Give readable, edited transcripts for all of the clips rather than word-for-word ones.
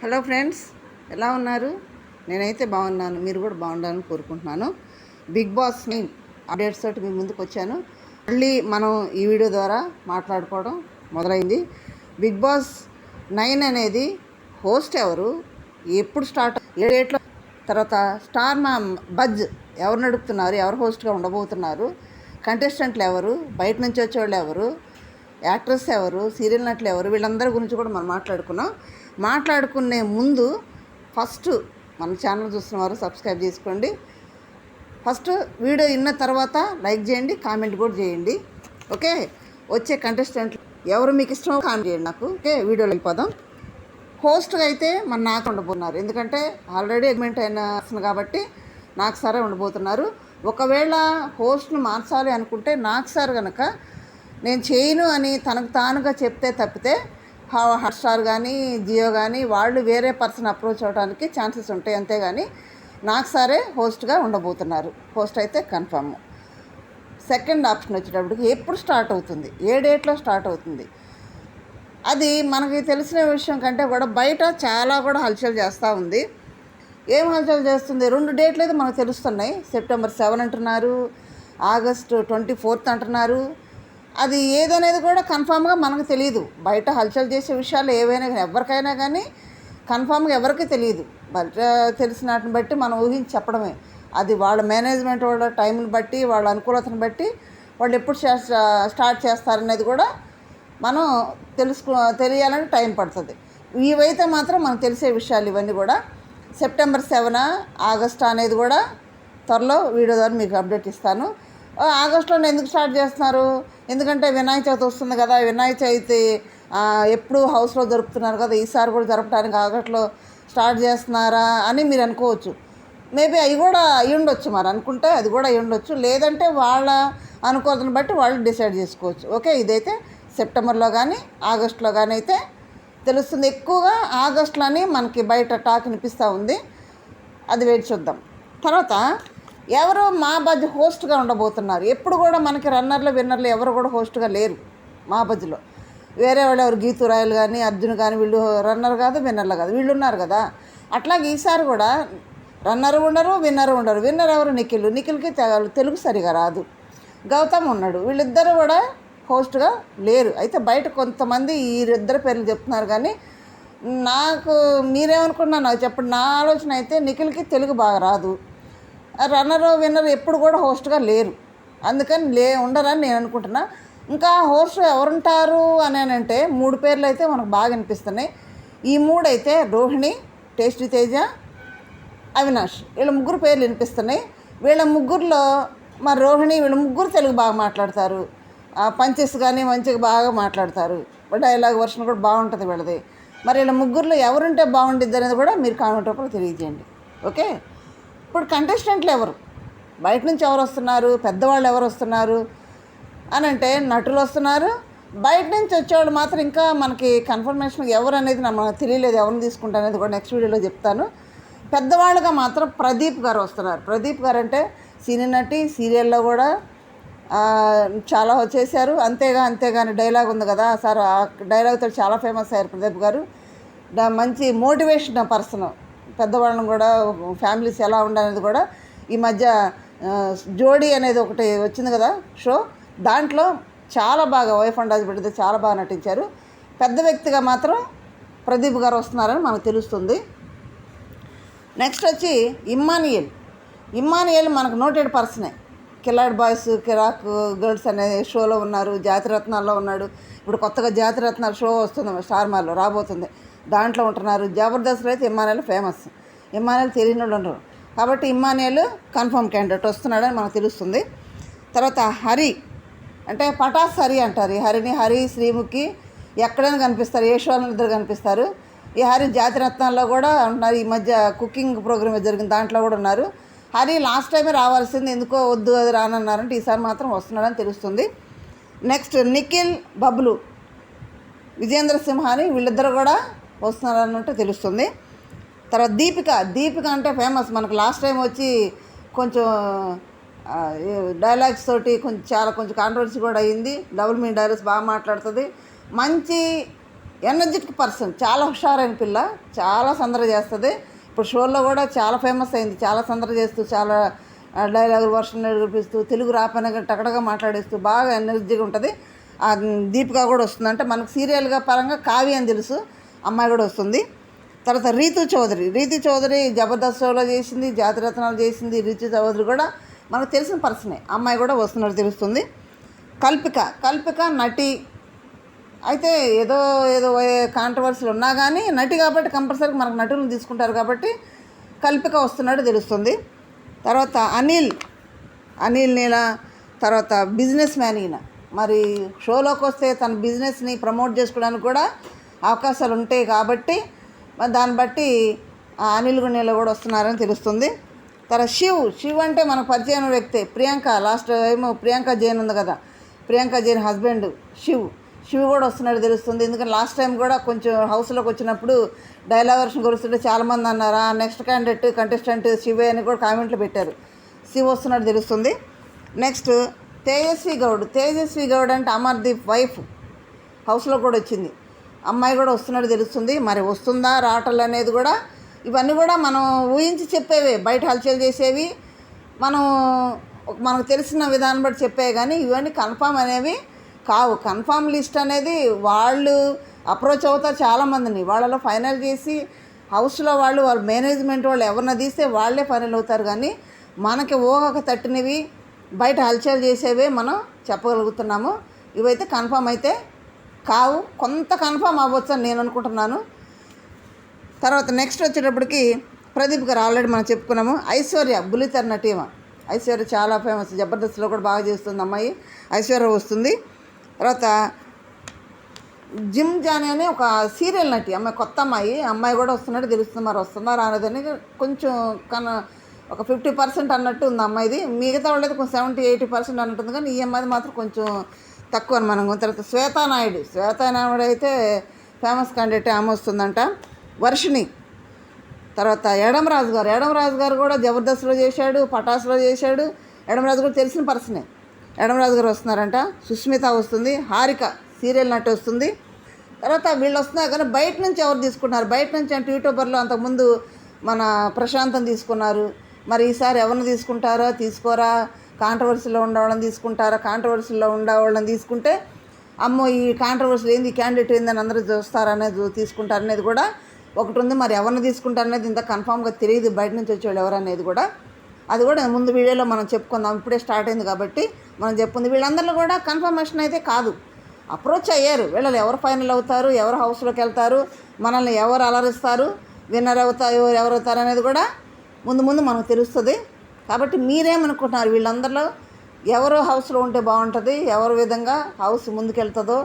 Hello friends, ఎలా ఉన్నారు? నేనైతే బాగున్నాను. మీరు కూడా బాగుండాలని కోరుకుంటున్నాను. బిగ్ బాస్ అప్డేట్స్ తోటి మీ ముందుకు వచ్చాను. మళ్ళీ మనం ఈ వీడియో ద్వారా మాట్లాడుకోవడం మొదలైంది. బిగ్ బాస్ 9 అనేది హోస్ట్ ఎవరు, ఎప్పుడు స్టార్ట్, ఏ డేట్లో, తర్వాత స్టార్ మా బజ్ ఎవరు నడుపుతున్నారు, ఎవరు హోస్ట్గా ఉండబోతున్నారు, కంటెస్టెంట్లు ఎవరు, బయట నుంచి వచ్చేవాళ్ళు ఎవరు, యాక్ట్రెస్ ఎవరు, సీరియల్ నటులు ఎవరు, వీళ్ళందరి గురించి కూడా మనం మాట్లాడుకునే ముందు ఫస్ట్ మన ఛానల్ చూస్తున్న వారు సబ్స్క్రైబ్ చేసుకోండి. ఫస్ట్ వీడియో విన్న తర్వాత లైక్ చేయండి, కామెంట్ కూడా చేయండి. ఓకే, వచ్చే కంటెస్టెంట్లు ఎవరు మీకు ఇష్టమో కామెంట్ చేయండి నాకు. ఓకే, వీడియోలో వెళ్ళిపోదాం. హోస్ట్గా అయితే నాకు ఉండబోతున్నారు, ఎందుకంటే ఆల్రెడీ అగ్మెంట్ అయిన కాబట్టి నాకు సారే ఉండబోతున్నారు. ఒకవేళ హోస్ట్ను మార్చాలి అనుకుంటే నాకు సార్ కనుక నేను చేయను అని తనకు తానుగా చెప్తే తప్పితే హాట్స్టార్ కానీ జియో కానీ వాళ్ళు వేరే పర్సన్ అప్రోచ్ అవ్వడానికి ఛాన్సెస్ ఉంటాయి. అంతేగాని నాకు సరే హోస్ట్గా ఉండబోతున్నారు. హోస్ట్ అయితే కన్ఫర్మ్. సెకండ్ ఆప్షన్ వచ్చేటప్పటికి ఎప్పుడు స్టార్ట్ అవుతుంది, ఏ డేట్లో స్టార్ట్ అవుతుంది, అది మనకి తెలిసిన విషయం కంటే కూడా బయట చాలా కూడా హల్చల్ చేస్తూ ఉంది. ఏం హల్చల్ చేస్తుంది? 2 డేట్లు అయితే మనకు తెలుస్తున్నాయి. September 7 అంటున్నారు, August 24 అంటున్నారు. అది ఏదనేది కూడా కన్ఫామ్గా మనకు తెలియదు. బయట హల్చల్ చేసే విషయాలు ఏవైనా కానీ ఎవరికైనా కానీ కన్ఫామ్గా ఎవరికి తెలియదు. బయట తెలిసిన వాటిని బట్టి మనం ఊహించి చెప్పడమే. అది వాళ్ళ మేనేజ్మెంట్ వాళ్ళ టైంని బట్టి, వాళ్ళ అనుకూలతను బట్టి వాళ్ళు ఎప్పుడు స్టార్ట్ చేస్తారనేది కూడా మనం తెలియాలని టైం పడుతుంది. ఇవైతే మాత్రం మనకు తెలిసే విషయాలు ఇవన్నీ కూడా. September 7 August అనేది కూడా త్వరలో వీడియో ద్వారా మీకు అప్డేట్ ఇస్తాను. ఆగస్టులో ఎందుకు స్టార్ట్ చేస్తున్నారు? ఎందుకంటే వినాయక చవితి వస్తుంది కదా. వినాయక చవితి ఎప్పుడు హౌస్లో జరుపుతున్నారు కదా, ఈసారి కూడా జరపడానికి ఆగస్టులో స్టార్ట్ చేస్తున్నారా అని మీరు అనుకోవచ్చు. మేబీ అవి కూడా అయి ఉండొచ్చు, మరి అనుకుంటే అది కూడా అయి ఉండొచ్చు. లేదంటే వాళ్ళ అనుకూలతను బట్టి వాళ్ళు డిసైడ్ చేసుకోవచ్చు. ఓకే, ఇదైతే సెప్టెంబర్లో కానీ ఆగస్టులో కానీ అయితే తెలుస్తుంది. ఎక్కువగా ఆగస్టులోని మనకి బయట టాక్ వినిపిస్తూ ఉంది. అది వేచి చూద్దాం. తర్వాత ఎవరు మా బజ్ హోస్ట్గా ఉండబోతున్నారు. ఎప్పుడు కూడా మనకి విన్నర్లు ఎవరు కూడా హోస్ట్గా లేరు మా బజ్లో. వేరే వాళ్ళు ఎవరు, గీతు రాయలు కానీ అర్జున్ కానీ, వీళ్ళు రన్నర్ కాదు, విన్నర్లు కాదు, వీళ్ళు ఉన్నారు కదా. అట్లాగే ఈసారి కూడా రన్నర్ ఉండరు, విన్నర్ ఉండరు. విన్నర్ ఎవరు? నిఖిల్కి తెలుగు సరిగా రాదు. గౌతమ్ ఉన్నాడు. వీళ్ళిద్దరూ కూడా హోస్ట్గా లేరు. అయితే బయట కొంతమంది ఈ ఇద్దరు పేర్లు చెప్తున్నారు. కానీ మీరేమనుకున్నా నాకు చెప్పండి. నా ఆలోచన అయితే నిఖిల్కి తెలుగు బాగా రాదు. రన్నరు విన్నర్ ఎప్పుడు కూడా హోస్ట్గా లేరు, అందుకని ఉండరని నేను అనుకుంటున్నా. ఇంకా హోస్ట్ ఎవరుంటారు అని అంటే 3 పేర్లు అయితే మనకు బాగా అనిపిస్తున్నాయి. ఈ 3 అయితే రోహిణి, టేస్టీ తేజ, అవినాష్, వీళ్ళ 3 పేర్లు వినిపిస్తున్నాయి. వీళ్ళ ముగ్గురులో మరి రోహిణి, వీళ్ళ ముగ్గురు తెలుగు బాగా మాట్లాడతారు. పంచెస్ కానీ మంచిగా బాగా మాట్లాడతారు. డైలాగ్ వర్షన్ కూడా బాగుంటుంది వీళ్ళది. మరి వీళ్ళ ముగ్గురులో ఎవరుంటే బాగుంటుంది అనేది కూడా మీరు కామెంట్ రూపంలో తెలియజేయండి. ఓకే, ఇప్పుడు కంటెస్టెంట్లు ఎవరు, బయట నుంచి ఎవరు వస్తున్నారు, పెద్దవాళ్ళు ఎవరు వస్తున్నారు అని అంటే నటులు వస్తున్నారు. బయట నుంచి వచ్చేవాళ్ళు మాత్రం ఇంకా మనకి కన్ఫర్మేషన్ ఎవరు అనేది మనకు తెలియలేదు. ఎవరిని తీసుకుంటా అనేది కూడా నెక్స్ట్ వీడియోలో చెప్తాను. పెద్దవాళ్ళుగా మాత్రం ప్రదీప్ గారు వస్తున్నారు. ప్రదీప్ గారు అంటే సినీ నటి, సీరియల్లో కూడా చాలా చేశారు. అంతేగాని డైలాగ్ ఉంది కదా సార్, ఆ డైలాగ్తో చాలా ఫేమస్ అయ్యారు ప్రదీప్ గారు. మంచి మోటివేషన్ పర్సన్. పెద్దవాళ్ళని కూడా ఫ్యామిలీస్ ఎలా ఉండాలనేది కూడా ఈ మధ్య జోడీ అనేది ఒకటి వచ్చింది కదా షో, దాంట్లో చాలా బాగా వైఫ్ అండ్ హస్బెండ్ చాలా బాగా నటించారు. పెద్ద వ్యక్తిగా మాత్రం ప్రదీప్ గారు వస్తున్నారని మనకు తెలుస్తుంది. నెక్స్ట్ వచ్చి ఇమ్మానియల్ మనకు నోటెడ్ పర్సనే. కిలాడ్ బాయ్స్, కిరాక్ గర్ల్స్ అనే షోలో ఉన్నారు. జాతిరత్నాల్లో ఉన్నాడు. ఇప్పుడు కొత్తగా జాతిరత్నాలు షో వస్తుంది, స్టార్ మాల్లో రాబోతుంది, దాంట్లో ఉంటున్నారు. జబర్దస్త్లో అయితే ఇమ్మానియల్ ఫేమస్. ఇమ్మానియల్ తెలియని వాళ్ళు ఉండరు. కాబట్టి ఇమ్మానియల్ కన్ఫర్మ్ క్యాండిడేట్ వస్తున్నాడని మనకు తెలుస్తుంది. తర్వాత హరి అంటే పటాస్ హరి అంటారు. ఈ హరి శ్రీముఖి ఎక్కడైనా కనిపిస్తారు, ఏ షోలో ఇద్దరు కనిపిస్తారు. ఈ హరి జాతిరత్నాల్లో కూడా ఉన్నారు. ఈ మధ్య కుకింగ్ ప్రోగ్రామ్ జరిగింది, దాంట్లో కూడా ఉన్నారు. హరి లాస్ట్ టైమే రావాల్సింది, ఎందుకో వద్దు అది రానన్నారంటే ఈసారి మాత్రం వస్తున్నాడని తెలుస్తుంది. నెక్స్ట్ నిఖిల్, బబ్లు, విజేంద్ర సింహాని వీళ్ళిద్దరు కూడా వస్తున్నారన్నట్టు తెలుస్తుంది. తర్వాత దీపిక అంటే ఫేమస్. మనకు లాస్ట్ టైం వచ్చి కొంచెం డైలాగ్స్ తోటి కొంచెం కాంట్రవర్సీ కూడా అయ్యింది. డబుల్ మీనింగ్ డైలాగ్స్ బాగా మాట్లాడుతుంది. మంచి ఎనర్జెటిక్ పర్సన్, చాలా హుషారైన పిల్ల, చాలా సందడి చేస్తుంది. ఇప్పుడు షోల్లో కూడా చాలా ఫేమస్ అయింది, చాలా సందడి చేస్తూ, చాలా డైలాగులు వర్షం నేర్పిస్తూ, తెలుగు రాపన టకటగా మాట్లాడేస్తూ బాగా ఎనర్జీగా ఉంటుంది. దీపిక కూడా వస్తుంది. అంటే మనకు సీరియల్గా పరంగా కావ్య అని తెలుసు, అమ్మాయి కూడా వస్తుంది. తర్వాత రీతు చౌదరి జబర్దస్త్ షోలో చేసింది, జాతిరత్నాలు చేసింది. రీతు చౌదరి కూడా మనకు తెలిసిన పర్సనే, అమ్మాయి కూడా వస్తున్నట్టు తెలుస్తుంది. కల్పిక నటి, అయితే ఏదో కాంట్రవర్సీలు ఉన్నా కానీ నటి కాబట్టి కంపల్సరీగా మనకు నటులను తీసుకుంటారు కాబట్టి కల్పిక వస్తున్నట్టు తెలుస్తుంది. తర్వాత అనిల్ నీల, తర్వాత బిజినెస్ మ్యాన్. ఈయన మరి షోలోకి వస్తే తన బిజినెస్ని ప్రమోట్ చేసుకోవడానికి కూడా అవకాశాలు ఉంటాయి కాబట్టి మరి దాన్ని బట్టి అనిల్ నీల కూడా వస్తున్నారని తెలుస్తుంది. తర్వాత శివ్ అంటే మనకు పరిచయం వ్యక్తి. ప్రియాంక, లాస్ట్ ఏమో ప్రియాంక జైన్ ఉంది కదా, ప్రియాంక జైన్ హస్బెండ్ శివ్ కూడా వస్తున్నట్టు తెలుస్తుంది. ఎందుకంటే లాస్ట్ టైం కూడా కొంచెం హౌస్లోకి వచ్చినప్పుడు డైలాగ్ వర్షన్ గురుస్తుంటే చాలామంది అన్నారు నెక్స్ట్ కంటెస్టెంట్ శివే అని కూడా కామెంట్లు పెట్టారు. శివ్ వస్తున్నట్టు తెలుస్తుంది. నెక్స్ట్ తేజస్వి గౌడ్ అంటే అమర్దీప్ వైఫ్, హౌస్లో కూడా వచ్చింది, అమ్మాయి కూడా వస్తున్నట్టు తెలుస్తుంది. మరి వస్తుందా రావటం అనేది కూడా ఇవన్నీ కూడా మనం ఊహించి చెప్పేవే, బయట హల్చల్ చేసేవి, మనకు తెలిసిన విధానం బట్టి చెప్పేవి, కానీ ఇవన్నీ కన్ఫామ్ అనేవి కావు. కన్ఫామ్ లిస్ట్ అనేది వాళ్ళు అప్రోచ్ అవుతారు చాలామందిని, వాళ్ళలో ఫైనల్ చేసి హౌస్లో వాళ్ళ మేనేజ్మెంట్ వాళ్ళు ఎవరిని తీస్తే వాళ్ళే ఫైనల్ అవుతారు. కానీ మనకి ఊహకు తట్టినవి బయట హల్చల్ చేసేవే మనం చెప్పగలుగుతున్నాము. ఇవైతే కన్ఫామ్ అయితే కావు, కొంత కన్ఫామ్ అవ్వచ్చు అని నేను అనుకుంటున్నాను. తర్వాత నెక్స్ట్ వచ్చేటప్పటికి ప్రదీప్ గారు ఆల్రెడీ మనం చెప్పుకున్నాము. ఐశ్వర్య బుల్లితెర నటీమ, ఐశ్వర్య చాలా ఫేమస్, జబర్దస్త్లో కూడా బాగా చేస్తుంది అమ్మాయి, ఐశ్వర్య వస్తుంది. తర్వాత జిమ్ జానీ అని ఒక సీరియల్ నటి అమ్మాయి, కొత్త అమ్మాయి కూడా వస్తున్నట్టు తెలుస్తుంది. మరి వస్తుందా రాలేదని కొంచెం ఒక 50% అన్నట్టు ఉంది అమ్మాయిది. మిగతా వాళ్ళైతే కొంచెం 70-80% అన్నట్టుంది, కానీ ఈ అమ్మాయిది మాత్రం కొంచెం తక్కువ అని మనం. తర్వాత శ్వేతానాయుడు అయితే ఫేమస్ క్యాండిడేట్, ఆమె వస్తుందంట. వర్షిణి, తర్వాత ఎడంరాజు గారు కూడా జబర్దస్త్లో చేశాడు, పటాస్లో చేశాడు. ఎడంరాజు కూడా తెలిసిన పర్సనే, ఎడంరాజు గారు వస్తున్నారంట. సుస్మిత వస్తుంది. హారిక సీరియల్ నటి వస్తుంది. తర్వాత వీళ్ళు వస్తున్నారు కానీ బయట నుంచి ఎవరు తీసుకున్నారు, బయట నుంచి అంటే యూట్యూబర్లో అంతకుముందు మన ప్రశాంతం తీసుకున్నారు. మరి ఈసారి ఎవరిని తీసుకుంటారో తీసుకోరా, కాంట్రవర్సీలో ఉండేవాళ్ళని తీసుకుంటారా, కాంట్రవర్సీలో ఉండేవాళ్ళని తీసుకుంటే అమ్మో ఈ కాంట్రవర్సీ ఏంది, క్యాండిడేట్ ఏందని అందరూ చూస్తారనేది తీసుకుంటారనేది కూడా ఒకటి ఉంది. మరి ఎవరిని తీసుకుంటారనేది ఇంత కన్ఫామ్గా తెలియదు, బయట నుంచి వచ్చేవాళ్ళు ఎవరనేది కూడా. అది కూడా ముందు వీడియోలో మనం చెప్పుకుందాం, ఇప్పుడే స్టార్ట్ అయింది కాబట్టి మనం చెప్పుకుంది. వీళ్ళందరిలో కూడా కన్ఫర్మేషన్ అయితే కాదు, అప్రోచ్ అయ్యారు. వీళ్ళు ఎవరు ఫైనల్ అవుతారు, ఎవరు హౌస్లోకి వెళ్తారు, మనల్ని ఎవరు అలరిస్తారు, విన్నర్ అవుతారు, ఎవరు అవుతారు అనేది కూడా ముందు మనకు తెలుస్తుంది. కాబట్టి మీరేమనుకుంటున్నారు, వీళ్ళందరిలో ఎవరు హౌస్లో ఉంటే బాగుంటుంది, ఎవరి విధంగా హౌస్ ముందుకెళ్తుందో,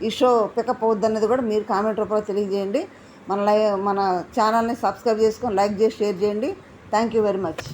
ఈ షో పికప్ అవుద్ది అనేది కూడా మీరు కామెంట్ రూపంలో తెలియజేయండి. మన ఛానల్ని సబ్స్క్రైబ్ చేసుకొని లైక్ చేసి షేర్ చేయండి. Thank you very much.